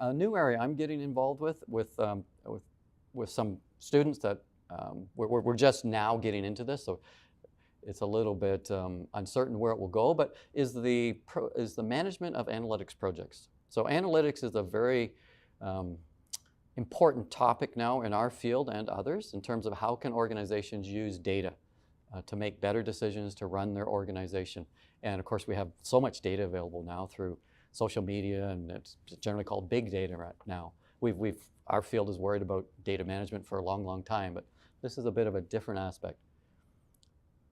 A new area I'm getting involved with some students that we're just now getting into this, so it's a little bit uncertain where it will go, but is the management of analytics projects. So analytics is a very important topic now in our field and others in terms of how can organizations use data to make better decisions, to run their organization. And of course, we have so much data available now through social media, and it's generally called big data right now. Our field is worried about data management for a long, long time, but this is a bit of a different aspect.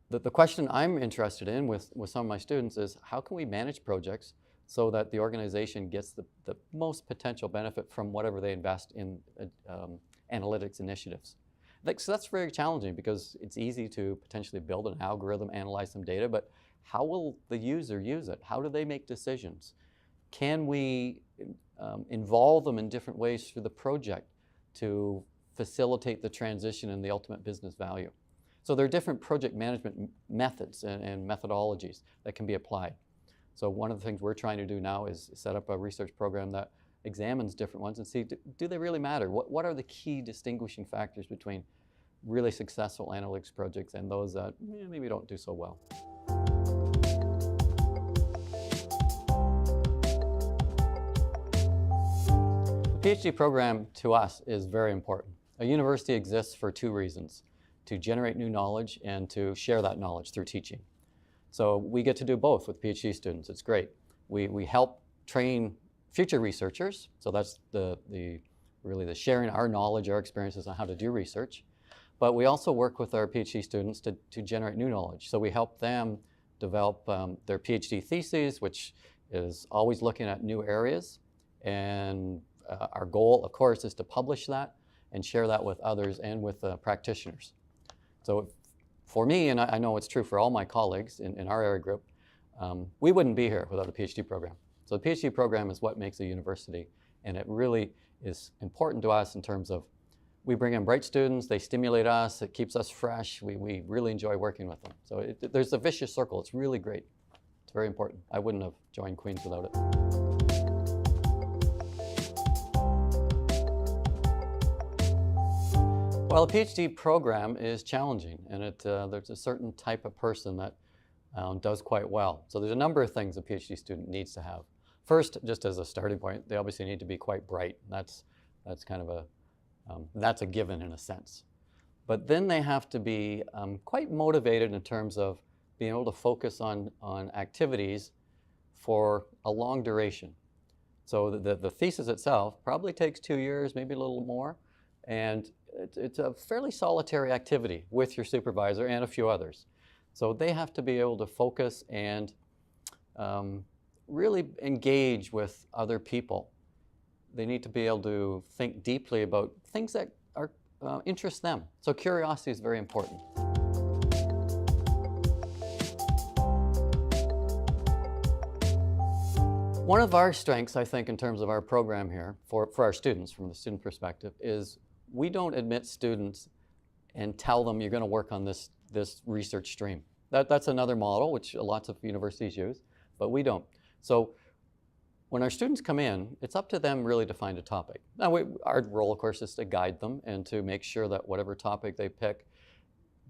The question I'm interested in with some of my students is how can we manage projects so that the organization gets the most potential benefit from whatever they invest in analytics initiatives. So that's very challenging because it's easy to potentially build an algorithm, analyze some data, but how will the user use it? How do they make decisions? Can we involve them in different ways through the project to facilitate the transition and the ultimate business value? So there are different project management methods and methodologies that can be applied. So one of the things we're trying to do now is set up a research program that examines different ones and see, do they really matter? What are the key distinguishing factors between really successful analytics projects and those that maybe don't do so well? The PhD program to us is very important. A university exists for two reasons: to generate new knowledge and to share that knowledge through teaching. So we get to do both with PhD students. It's great. We help train future researchers, so that's really the sharing our knowledge, our experiences on how to do research. But we also work with our PhD students to generate new knowledge. So we help them develop their PhD theses, which is always looking at new areas. And our goal, of course, is to publish that and share that with others and with practitioners. So for me, and I know it's true for all my colleagues in our area group, we wouldn't be here without a PhD program. So the PhD program is what makes a university, and it really is important to us in terms of we bring in bright students, they stimulate us, it keeps us fresh, we really enjoy working with them. So there's a vicious circle, it's really great. It's very important. I wouldn't have joined Queen's without it. Well, a PhD program is challenging, and there's a certain type of person that does quite well. So there's a number of things a PhD student needs to have. First, just as a starting point, they obviously need to be quite bright. That's kind of that's a given in a sense. But then they have to be quite motivated in terms of being able to focus on activities for a long duration. So the thesis itself probably takes 2 years, maybe a little more, and it's a fairly solitary activity with your supervisor and a few others. So they have to be able to focus and really engage with other people. They need to be able to think deeply about things that are interest them. So curiosity is very important. One of our strengths, I think, in terms of our program here, for our students, from the student perspective, is we don't admit students and tell them you're going to work on this research stream. That's another model which lots of universities use, but we don't. So when our students come in, it's up to them really to find a topic. Now, our role, of course, is to guide them and to make sure that whatever topic they pick,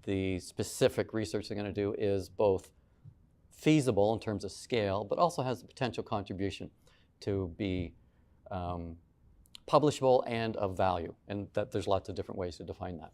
the specific research they're going to do is both feasible in terms of scale, but also has the potential contribution to be publishable and of value, and that there's lots of different ways to define that.